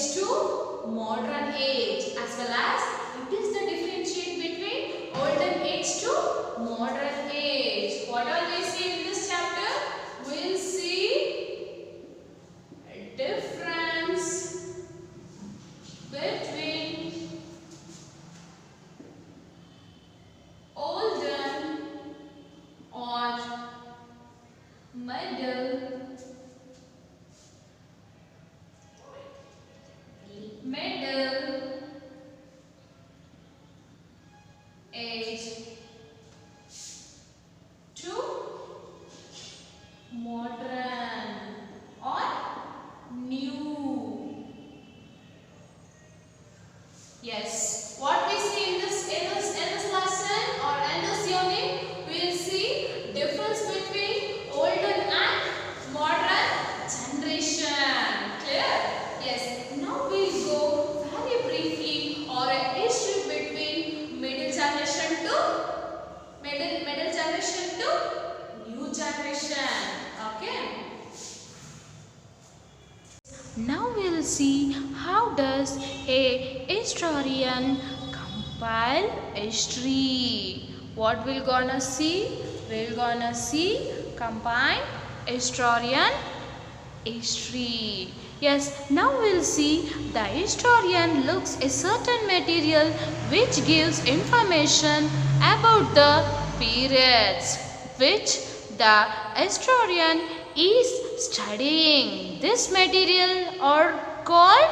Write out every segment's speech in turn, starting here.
age to modern age, as well as it is the differentiate between olden age to modern age. What all we see in this chapter? We will see difference between olden or middle age to modern or new. Yes, what we see in this lesson or in this unit, we will see difference between olden and modern generation. Clear? Yes. Now we will go very briefly or a history between middle generation to new generation. Okay. Now we will see how does a historian compile history. What we're gonna see? We're gonna see combine historian history. Yes, now we'll see the historian looks a certain material which gives information about the periods which the historian is studying. This material are called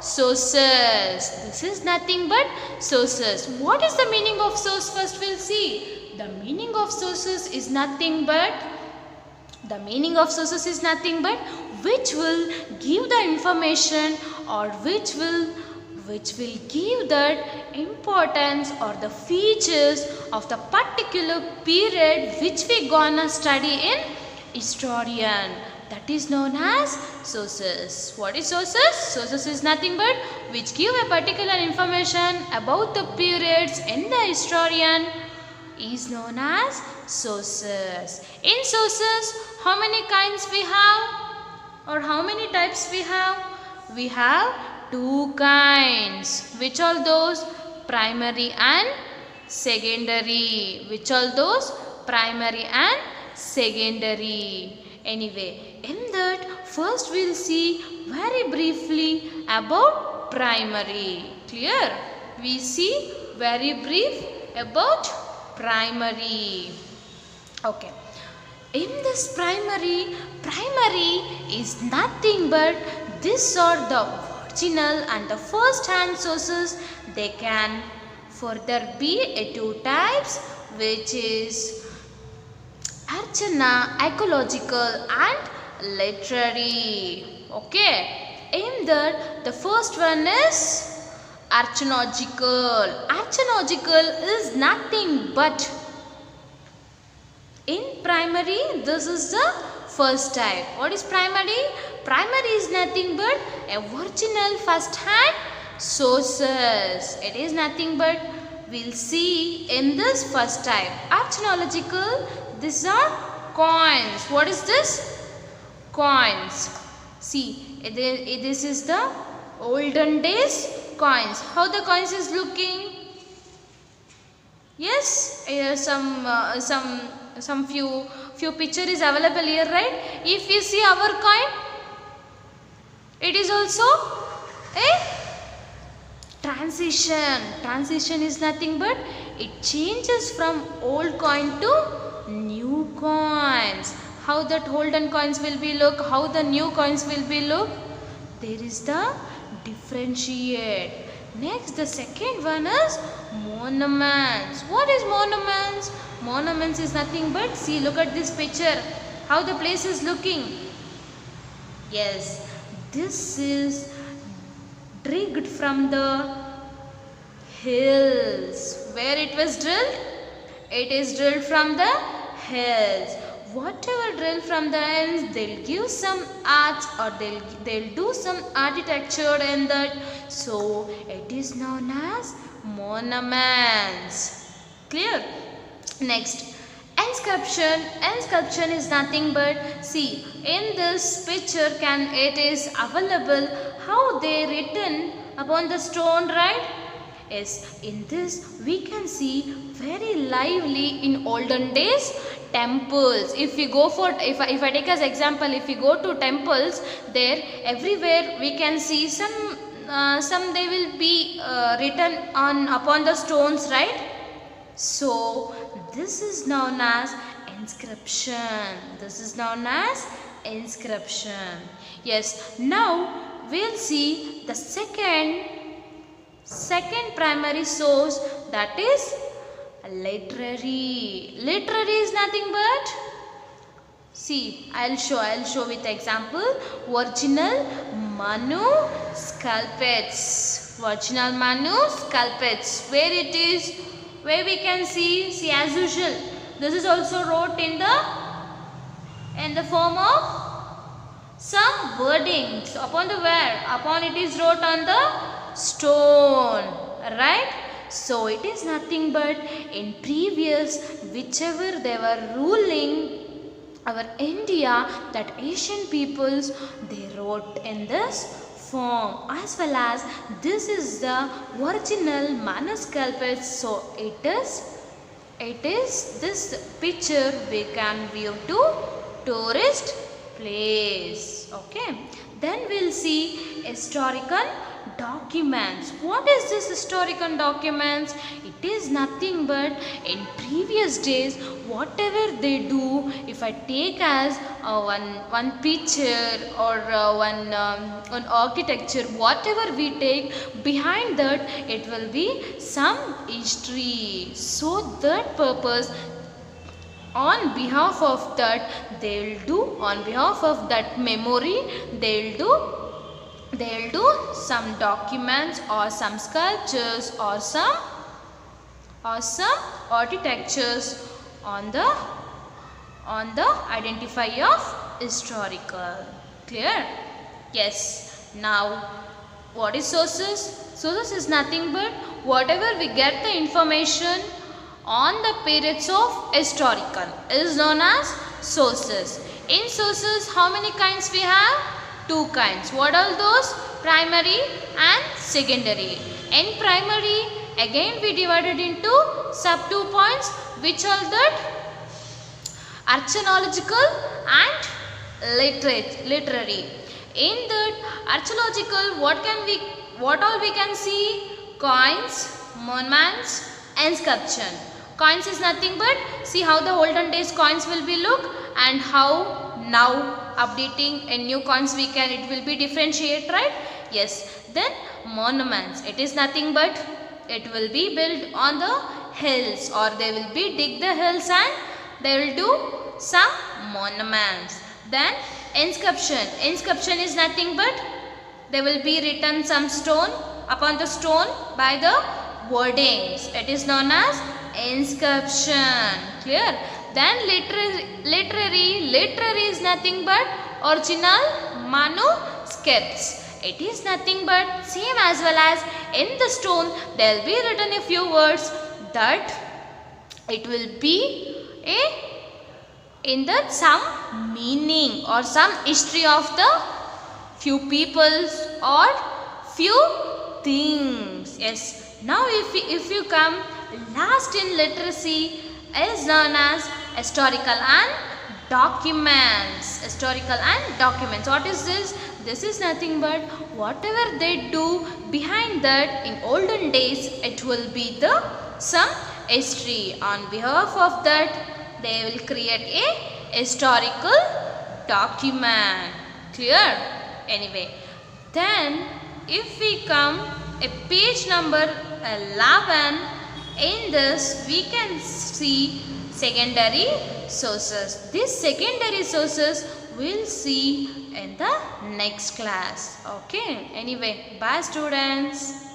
sources. This is nothing but sources. What is the meaning of source? First we'll see. The meaning of sources is nothing but which will give the information or which will give that importance or the features of the particular period which we gonna study in historian. That is known as sources. What is sources? Sources is nothing but which give a particular information about the periods in the historian is known as sources. In sources, how many kinds we have or how many types we have? We have two kinds. Which are those? Primary and secondary. Which are those? Primary and secondary. Anyway, in that first we'll see very briefly about primary. Clear? We see very brief about primary. Okay. In this primary is nothing but these are the original and the first hand sources. They can further be two types, which is Archana, ecological and literary. Okay. In that the first one is archaeological. Archaeological is nothing but in primary, this is the first type. What is primary? Primary is nothing but a original first hand sources. It is nothing but we'll see in this first type. Archaeological, these are coins. What is this? Coins. See, this is the olden days coins. How the coins is looking? Yes, some few picture is available here, right? If you see our coin, it is also a transition. Transition is nothing but it changes from old coin to new coins. How that olden coins will be look, how the new coins will be look, there is the differentiate. Next, the second one is monuments. What is monuments? Monuments is nothing but, see, look at this picture, how the place is looking. Yes, this is digged from the hills. Where it was drilled? It is drilled from the hills. Whatever drilled from the hills, they'll give some arts or they'll do some architecture in that. So it is known as monuments. Clear? Next, inscription. Inscription is nothing but, see, in this picture it is available how they written upon the stone, right? Yes, in this we can see very lively in olden days temples. If we go for, if I take as example, if we go to temples, there everywhere we can see some they will be written on upon the stones, right? So this is known as inscription. This is known as inscription. Yes, now we'll see the second primary source, that is literary. Literary is nothing but, see, I'll show with example. Original manuscripts. Original manuscripts. Where it is, where we can see as usual, this is also wrote in the form of some wordings upon the where, upon it is wrote on the stone, right? So it is nothing but in previous, whichever they were ruling our India, that Asian peoples, they wrote in this form, as well as this is the original manuscript. So it is this picture we can view to tourist place. Okay, then we'll see historical documents. What is this historical documents? It is nothing but in previous days, whatever they do, if I take as one picture or one architecture, whatever we take, behind that it will be some history. So that purpose, on behalf of that, they will do, on behalf of that memory, they will do some documents or some sculptures or some architectures on the identify of historical. Clear? Yes. Now what is sources? Sources is nothing but whatever we get the information on the periods of historical is known as sources. In sources, how many kinds we have? Two kinds. What are those? Primary and secondary. In primary, again we divided into sub 2 points, which are that? Archaeological and literary. In that archaeological, what all we can see? Coins, monuments, and sculpture. Coins is nothing but, see how the olden days coins will be look, and how now updating a new coins we can, it will be differentiate, right? Yes. Then monuments, it is nothing but, it will be built on the hills, or they will be dig the hills and they will do some monuments. Then inscription is nothing but, they will be written some stone, upon the stone by the wordings, it is known as inscription. Clear? Then literary is nothing but original manuscripts. It is nothing but same as well as in the stone there will be written a few words, that it will be in that some meaning or some history of the few peoples or few things. Yes. Now if you come last in literacy is known as historical and documents. Historical and documents. What is this? This is nothing but whatever they do behind that in olden days, it will be the some history. On behalf of that, they will create a historical document. Clear? Anyway, then if we come a page number 11, in this we can see secondary sources. These secondary sources we'll see in the next class. Okay. Anyway, bye students.